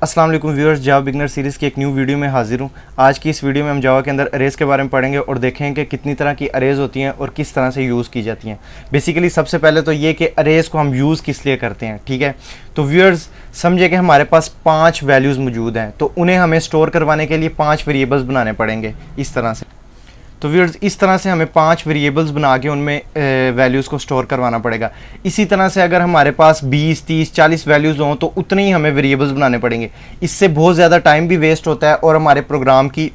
अस्सलाम वालेकुम व्यूअर्स, जावा beginner series की एक न्यू वीडियो में हाजिर हूँ। आज की इस वीडियो में हम जावा के अंदर अरेज़ के बारे में पढ़ेंगे और देखेंगे कि कितनी तरह की अरेज़ होती हैं और किस तरह से यूज़ की जाती हैं। बेसिकली सबसे पहले तो ये कि अरेज़ को हम यूज़ किस लिए करते हैं, ठीक है। तो व्यूअर्स समझे कि हमारे पास 5 वैल्यूज़ मौजूद हैं, तो उन्हें हमें स्टोर करवाने के लिए 5 वेरिएबल्स बनाने पड़ेंगे इस तरह से। तो व्यूअर्स इस तरह से हमें 5 वेरिएबल्स बना के उनमें वैल्यूज़ को स्टोर करवाना पड़ेगा। इसी तरह से अगर हमारे पास 20, 30, 40 वैल्यूज़ हों तो उतने ही हमें वेरिएबल्स बनाने पड़ेंगे। इससे बहुत ज़्यादा टाइम भी वेस्ट होता है और हमारे प्रोग्राम की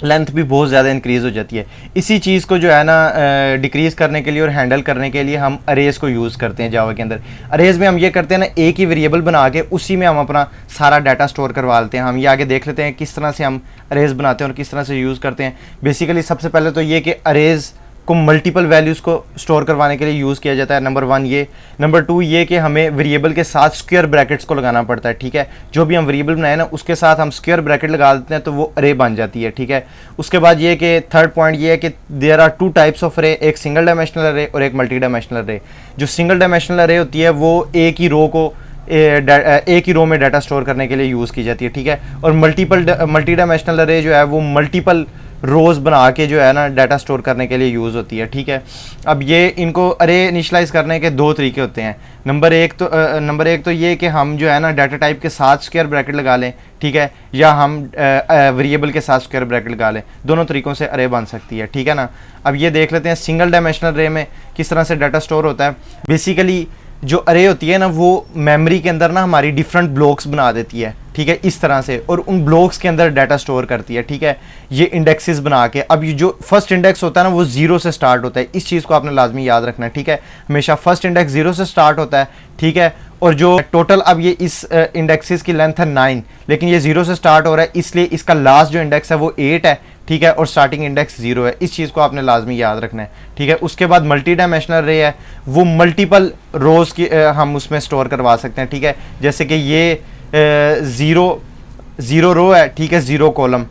लेंथ भी बहुत ज़्यादा इंक्रीज़ हो जाती है। इसी चीज़ को जो है ना डिक्रीज़ करने के लिए और हैंडल करने के लिए हम अरेज़ को यूज़ करते हैं जावा के अंदर। अरेज़ में हम ये करते हैं ना, एक ही वेरिएबल बना के उसी में हम अपना सारा डाटा स्टोर करवा लेते हैं। हम ये आगे देख लेते हैं किस तरह से हम अरेज़ बनाते हैं और किस तरह से यूज़ करते हैं। बेसिकली सबसे पहले तो ये कि अरेज़ को मल्टीपल वैल्यूज़ को स्टोर करवाने के लिए यूज़ किया जाता है। नंबर 1 ये। नंबर 2 ये कि हमें वेरिएबल के साथ स्क्वायर ब्रैकेट्स को लगाना पड़ता है, ठीक है। जो भी हम वेरिएबल बनाए ना उसके साथ हम स्क्वायर ब्रैकेट लगा देते हैं तो वो अरे बन जाती है, ठीक है। उसके बाद ये कि थर्ड पॉइंट ये है कि देयर आर 2 टाइप्स ऑफ अरे, एक सिंगल डायमेंशनल अरे और एक मल्टी डायमेंशनल अरे। जो सिंगल डायमेंशनल अरे होती है वो एक ही रो में डाटा स्टोर करने के लिए यूज़ की जाती है, ठीक है। और मल्टी डायमेंशनल अरे जो है वो मल्टीपल रोज़ बना के जो है ना डाटा स्टोर करने के लिए यूज़ होती है, ठीक है। अब ये इनको अरे इनिशलाइज करने के 2 तरीके होते हैं। नंबर एक तो ये कि हम जो है ना डाटा टाइप के साथ स्क्वायर ब्रैकेट लगा लें, ठीक है, या हम वेरिएबल के साथ स्क्वायर ब्रैकेट लगा लें। दोनों तरीक़ों से अरे बन सकती है, ठीक है ना। अब ये देख लेते हैं सिंगल डायमेंशनल अरे में किस तरह से डाटा स्टोर होता है। बेसिकली जो अरे होती है ना वो मेमोरी के अंदर ना हमारी डिफरेंट ब्लॉक्स बना देती है, ठीक है, इस तरह से, और उन ब्लॉक्स के अंदर डाटा स्टोर करती है, ठीक है, ये इंडेक्सेस बना के। अब ये जो फर्स्ट इंडेक्स होता है ना वो 0 से स्टार्ट होता है। इस चीज़ को आपने लाजमी याद रखना है, ठीक है। हमेशा फर्स्ट इंडेक्स 0 से स्टार्ट होता है, ठीक है। और जो टोटल अब ये इस इंडेक्सेस की लेंथ है 9, लेकिन ये 0 से स्टार्ट हो रहा है इसलिए इसका लास्ट जो इंडेक्स है वो 8 है, ठीक है, और स्टार्टिंग इंडेक्स 0 है। इस चीज़ को आपने लाजमी याद रखना है, ठीक है। उसके बाद मल्टी डायमेंशनल अरे है, वो मल्टीपल रोज़ की हम उसमें स्टोर करवा सकते हैं, ठीक है। जैसे कि ये 0 रो है, ठीक है, 0 कॉलम,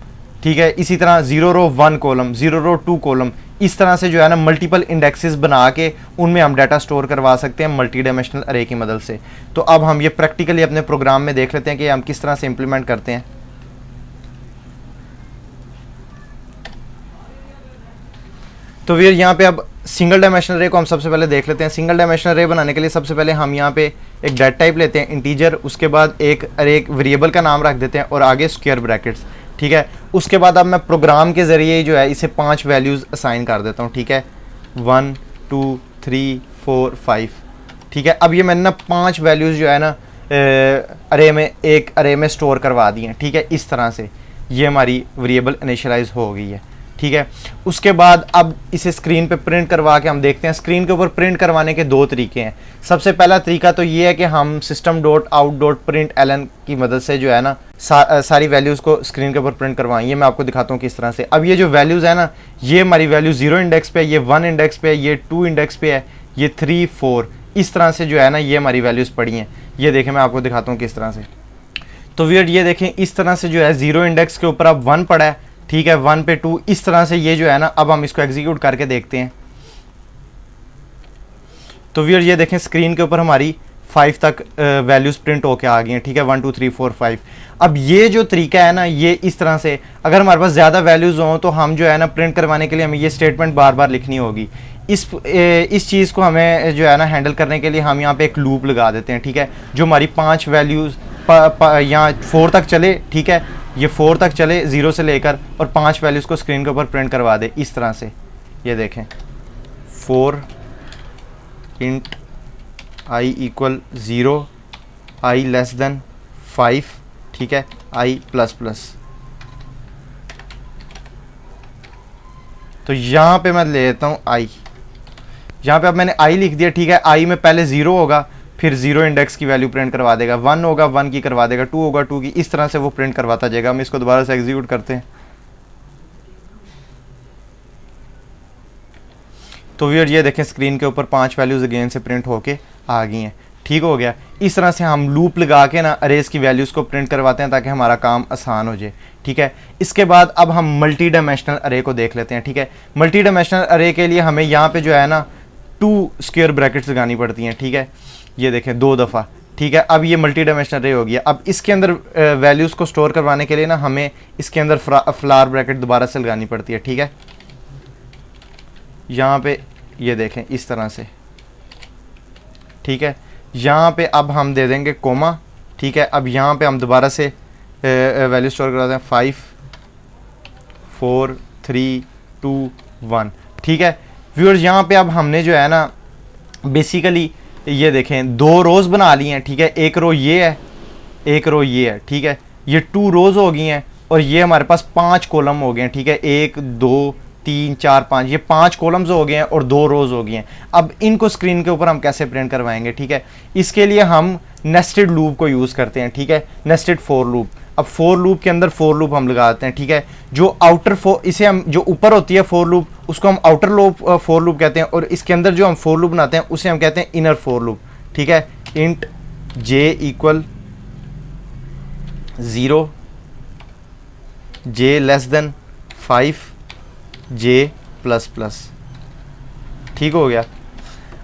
ठीक है। इसी तरह 0 रो 1 कॉलम, 0 रो 2 कॉलम। इस तरह से जो है ना मल्टीपल इंडेक्सेस बना के उनमें हम डाटा स्टोर करवा सकते हैं मल्टी डायमेंशनल अरे की मदद से। तो अब हम ये प्रैक्टिकली अपने प्रोग्राम में देख लेते हैं कि हम किस तरह से इंप्लीमेंट करते हैं। तो फिर यहाँ पे अब सिंगल डायमेंशनल अरे को हम सबसे पहले देख लेते हैं। सिंगल डायमेंशनल अरे बनाने के लिए सबसे पहले हम यहाँ पे एक डाटा टाइप लेते हैं इंटीजर, उसके बाद एक वेरिएबल का नाम रख देते हैं और आगे स्क्वायर ब्रैकेट्स, ठीक है। उसके बाद अब मैं प्रोग्राम के ज़रिए जो है इसे 5 वैल्यूज़ असाइन कर देता हूँ, ठीक है, 1 2 3 4 5, ठीक है। अब ये मैंने ना 5 वैल्यूज़ जो है ना एक अरे में स्टोर करवा दी हैं, ठीक है। इस तरह से ये हमारी वेरिएबल इनिशियलाइज हो गई है, ठीक है। उसके बाद अब इसे स्क्रीन पे प्रिंट करवा के हम देखते हैं। स्क्रीन के ऊपर प्रिंट करवाने के 2 तरीके हैं। सबसे पहला तरीका तो ये है कि हम system.out.println की मदद से जो है ना सारी वैल्यूज़ को स्क्रीन के ऊपर प्रिंट करवाएं। ये मैं आपको दिखाता हूँ किस तरह से। अब ये जो वैल्यूज़ है ना, ये हमारी वैल्यू 0 इंडेक्स पे है, ये 1 इंडेक्स पे है, ये 2 इंडेक्स पे है, ये 3 4, इस तरह से जो है ना ये हमारी वैल्यूज़ पड़ी हैं। ये देखें, मैं आपको दिखाता हूँ किस तरह से। तो व्यूअर ये देखें, इस तरह से जो है 0 इंडेक्स के ऊपर अब 1 पड़ा है, ठीक है, 1 पे 2, इस तरह से ये जो है ना। अब हम इसको एग्जीक्यूट करके देखते हैं। तो व्यूअर ये देखें स्क्रीन के ऊपर हमारी 5 तक वैल्यूज़ प्रिंट होके आ गई हैं, ठीक है, 1 2 3 4 5। अब ये जो तरीका है ना, ये इस तरह से अगर हमारे पास ज़्यादा वैल्यूज़ हों तो हम जो है ना प्रिंट करवाने के लिए हमें ये स्टेटमेंट बार बार लिखनी होगी। इस चीज़ को हमें जो है ना हैंडल करने के लिए हम यहाँ पे एक लूप लगा देते हैं, ठीक है, जो हमारी 5 वैल्यूज़ यहाँ 4 तक चले, ठीक है, ये 4 तक चले 0 से लेकर, और 5 वैल्यूज़ को स्क्रीन के ऊपर प्रिंट करवा दे इस तरह से। ये देखें 4 int I equal 0, I less than 5, ठीक है, आई प्लस प्लस। तो यहाँ पे मैं ले लेता हूँ आई। यहाँ पे अब मैंने आई लिख दिया, ठीक है। आई में पहले 0 होगा, फिर 0 इंडेक्स की वैल्यू प्रिंट करवा देगा, 1 होगा 1 की करवा देगा, 2 होगा 2 की, इस तरह से वो प्रिंट करवाता जाएगा। हम इसको दोबारा से एग्जीक्यूट करते हैं। तो व्यूअर ये देखें स्क्रीन के ऊपर 5 वैल्यूज़ अगेन से प्रिंट होके आ गई हैं, ठीक हो गया। इस तरह से हम लूप लगा के ना अरेज़ की वैल्यूज़ को प्रिंट करवाते हैं ताकि हमारा काम आसान हो जाए, ठीक है। इसके बाद अब हम मल्टी डायमेंशनल अरे को देख लेते हैं, ठीक है। मल्टी डायमेंशनल अरे के लिए हमें यहाँ पे जो है ना 2 स्क्वायर ब्रैकेट्स लगानी पड़ती हैं, ठीक है। ये देखें 2 दफ़ा, ठीक है। अब ये मल्टी डायमेंशनल रे हो गया। अब इसके अंदर वैल्यूज़ को स्टोर करवाने के लिए ना हमें इसके अंदर फ्लावर ब्रैकेट दोबारा से लगानी पड़ती है, ठीक है। यहाँ पे ये देखें इस तरह से, ठीक है। यहाँ पे अब हम दे देंगे कोमा, ठीक है। अब यहाँ पे हम दोबारा से वैल्यू स्टोर करवाते हैं 5 4 3 2 1, ठीक है। व्यूअर्स यहाँ पे अब हमने जो है ना बेसिकली ये देखें 2 रोज़ बना ली हैं, ठीक है। एक रो ये है, एक रो ये है, ठीक है। ये 2 रोज़ हो गई हैं और ये हमारे पास 5 कॉलम हो गए हैं, ठीक है। 1 2 3 4 5, ये 5 कॉलम्स हो गए हैं और 2 रोज़ हो गई हैं। अब इनको स्क्रीन के ऊपर हम कैसे प्रिंट करवाएंगे, ठीक है। इसके लिए हम नेस्टेड लूप को यूज़ करते हैं, ठीक है, नेस्टेड फॉर लूप। अब फॉर लूप के अंदर फॉर लूप हम लगाते हैं, ठीक है। जो आउटर फॉर, इसे हम जो ऊपर होती है फॉर लूप उसको हम आउटर लूप फॉर लूप कहते हैं, और इसके अंदर जो हम फॉर लूप बनाते हैं उसे हम कहते हैं इनर फॉर लूप, ठीक है। Int j equal 0, j less than 5, j plus plus, ठीक हो गया।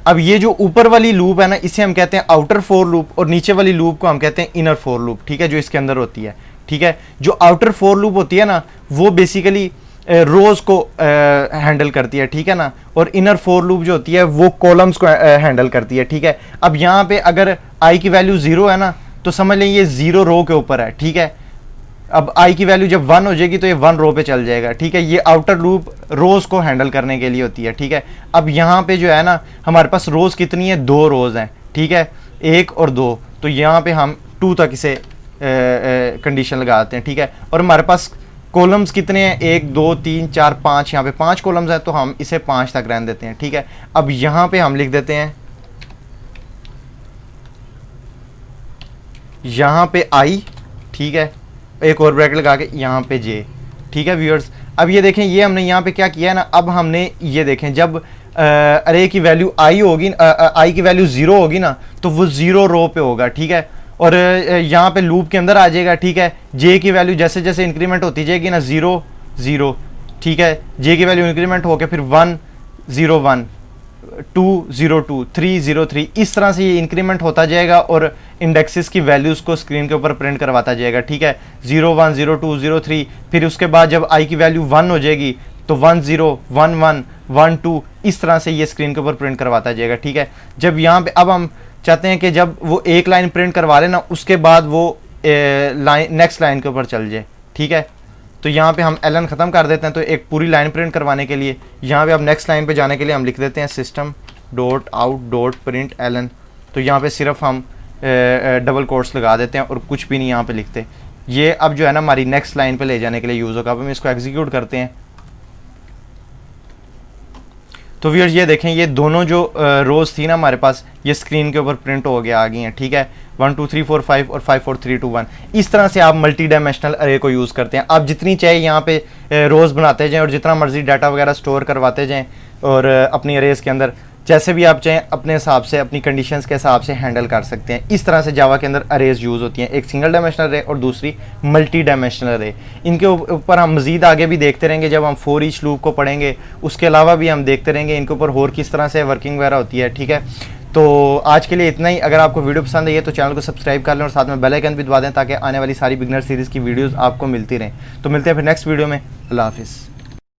अब ये जो ऊपर वाली लूप है ना इसे हम कहते हैं आउटर फॉर लूप, और नीचे वाली लूप को हम कहते हैं इनर फॉर लूप, ठीक है, जो इसके अंदर होती है, ठीक है। जो आउटर फॉर लूप होती है ना वो बेसिकली रोज को हैंडल करती है, ठीक है ना, और इनर फॉर लूप जो होती है वो कॉलम्स को हैंडल करती है, ठीक है। अब यहाँ पे अगर i की वैल्यू 0 है ना तो समझ लें ये 0 रो के ऊपर है, ठीक है। अब i की वैल्यू जब 1 हो जाएगी तो ये 1 रो पे चल जाएगा, ठीक है। ये आउटर लूप रोज को हैंडल करने के लिए होती है, ठीक है। अब यहाँ पे जो है ना हमारे पास रोज कितनी है, 2 रोज हैं, ठीक है, 1 और 2, तो यहाँ पे हम 2 तक इसे कंडीशन लगाते हैं, ठीक है। और हमारे पास कॉलम्स कितने हैं, 1 2 3 4 5, यहाँ पे 5 कॉलम्स हैं तो हम इसे 5 तक रहने देते हैं, ठीक है। अब यहाँ पे हम लिख देते हैं यहाँ पे i, ठीक है, एक और ब्रैकेट लगा के यहाँ पे j, ठीक है व्यूअर्स। अब ये देखें ये हमने यहाँ पे क्या किया है ना, अब हमने ये देखें जब अरे की वैल्यू i होगी, i की वैल्यू 0 होगी ना तो वो 0 रो पे होगा, ठीक है, और यहाँ पे लूप के अंदर आ जाएगा, ठीक है। j की वैल्यू जैसे जैसे इंक्रीमेंट होती जाएगी ना 0 0, ठीक है, j की वैल्यू इंक्रीमेंट होकर फिर 1 0 1 2 0 2 3 0 3, इस तरह से ये इंक्रीमेंट होता जाएगा और इंडेक्सेस की वैल्यूज़ को स्क्रीन के ऊपर प्रिंट करवाता जाएगा, ठीक है। 0 1 0 2 0 3, फिर उसके बाद जब i की वैल्यू 1 हो जाएगी तो 1 0 1 1 1 2, इस तरह से ये स्क्रीन के ऊपर प्रिंट करवाता जाएगा, ठीक है। जब यहाँ पे अब हम चाहते हैं कि जब वो एक लाइन प्रिंट करवा लेना उसके बाद वो लाइन नेक्स्ट लाइन के ऊपर चल जाए, ठीक है। तो यहाँ पे हम ln ख़त्म कर देते हैं, तो एक पूरी लाइन प्रिंट करवाने के लिए यहाँ पे अब नेक्स्ट लाइन पे जाने के लिए हम लिख देते हैं system dot out dot print ln। तो यहाँ पे सिर्फ हम डबल कोट्स लगा देते हैं और कुछ भी नहीं यहाँ पे लिखते। ये अब जो है ना हमारी नेक्स्ट लाइन पे ले जाने के लिए यूज़ होगा। अब हम इसको एग्जीक्यूट करते हैं तो व्यूअर्स ये देखें ये दोनों जो रोज़ थी ना हमारे पास ये स्क्रीन के ऊपर प्रिंट हो गया आ गई हैं, ठीक है। 1 2 3 4 5 और 5 4 3 2 1, इस तरह से आप मल्टी डायमेंशनल अरे को यूज़ करते हैं। आप जितनी चाहे यहाँ पे रोज़ बनाते जाएं और जितना मर्जी डाटा वगैरह स्टोर करवाते जाएं और अपनी अरेज के अंदर जैसे भी आप चाहें अपने हिसाब से अपनी कंडीशंस के हिसाब से हैंडल कर सकते हैं। इस तरह से जावा के अंदर अरेज यूज़ होती हैं, एक सिंगल डायमेंशनल अरे और दूसरी मल्टी डायमेंशनल अरे। इनके ऊपर हम मज़ीद आगे भी देखते रहेंगे जब हम फॉर ईच लूप को पढ़ेंगे, उसके अलावा भी हम देखते रहेंगे इनके ऊपर और किस तरह से वर्किंग वगैरह होती है, ठीक है। तो आज के लिए इतना ही। अगर आपको वीडियो पसंद आई है तो चैनल को सब्सक्राइब कर लें और साथ में बेल आइकन भी दबा दें ताकि आने वाली सारी बिगनर सीरीज़ की वीडियोज़ आपको मिलती रहें। तो मिलते हैं फिर नेक्स्ट वीडियो में। अल्लाह हाफिज़।